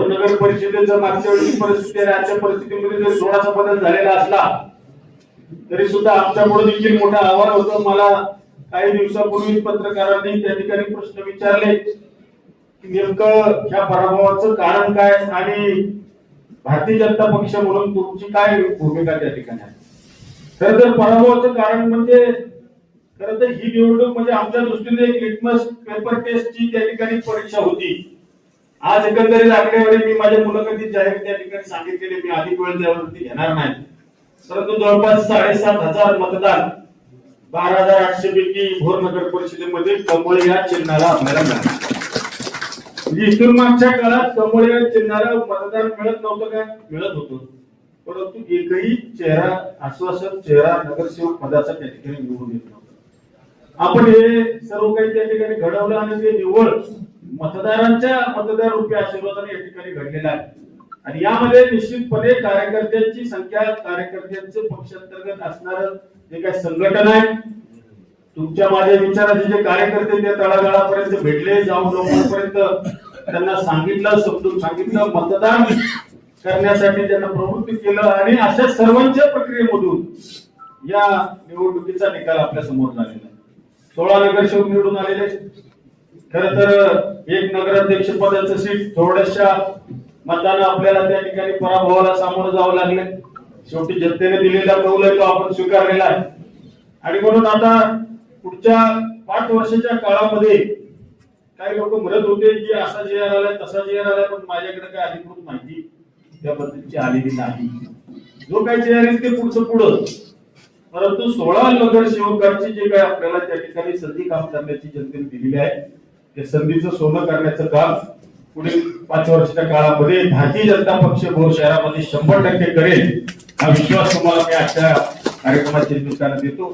भोर नगर परिषदेचं मागच्या वेळी परिस्थिती आणि आजच्या परिस्थितीमध्ये जरी थोडासा बदल झालेला असला तरी सुद्धा आमच्यापुढे देखील मोठं आव्हान होतं. मला काही दिवसापूर्वी पत्रकारांनी त्या ठिकाणी प्रश्न विचारले की नेमकं ह्या पराभवाचं कारण काय आणि भारतीय जनता पक्ष म्हणून तुमची काय भूमिका त्या ठिकाणी आहे. खरं तर पराभवाचं कारण म्हणजे खरं तर ही निवडणूक म्हणजे आमच्या दृष्टीने एक लिटमस पेपर टेस्टची त्या ठिकाणी परीक्षा होती. आज एकंदरीत आकडेवारी मी माझ्या मुलाखतीत जाहीर त्या ठिकाणी सांगितलेले, मी अधिक वेळ त्यावरती घेणार नाही, परंतु जवळपास 7,500 मतदान 12,800 पैकी भोर नगर परिषदेमध्ये कमळ या चिन्हाला आपल्याला मिळालं. इथून मागच्या काळात कमळ या चिन्हाला मतदान मिळत नव्हतं काय? मिळत होतं, परंतु एकही चेहरा आश्वासक चेहरा नगरसेवक पदाचा त्या ठिकाणी निवडून येत नव्हता. आपण हे सर्व काही त्या ठिकाणी घडवलं आणि ते निवड मतदारांच्या मतदार रूपी आशीर्वादाने या ठिकाणी घडलेला आहे. आणि यामध्ये निश्चितपणे कार्यकर्त्यांची संख्या, कार्यकर्त्यांचं पक्षांतर्गत असणारं जे काही संघटन आहे, तुमच्या माझ्या विचाराचे जे कार्यकर्ते ते तळागाळापर्यंत भेटले, जाऊन लोकांपर्यंत त्यांना सांगितलं, समजून सांगितलं, मतदान करण्यासाठी त्यांना प्रवृत्त केलं आणि अशा सर्वांच्या प्रक्रियेमधून या निवडणुकीचा निकाल आपल्या समोर झालेला आहे. 16 नगरसेवक निवडून आलेले. खर तर एक नगराध्यक्ष पदाचं सीट थोड्याशा मतदान आपल्याला त्या ठिकाणी पराभवाला सामोरं जावं लागले. शेवटी जनतेने दिलेला कौल आहे तो आपण स्वीकारलेला आहे. आणि म्हणून आता पुढच्या 5 वर्षाच्या काळामध्ये काही लोक म्हणत होते की असा जे आर आलाय तसा जे आर आलाय, पण माझ्याकडे काय अधिकृत माहिती त्याबद्दलची आलेली नाही. जो काही जे आर आहे ते पुढं, परंतु 16 नगरसेवकांची जे काही आपल्याला त्या ठिकाणी संधी काम करण्याची जनतेने दिलेली आहे, ते संधीचं सोनं करण्याचं काम पुढील 5 वर्षाच्या काळामध्ये भारतीय जनता पक्ष भोर शहरामध्ये 100% करेल, हा विश्वास तुम्हाला मी आजच्या कार्यक्रमाच्या निमित्ताने देतो.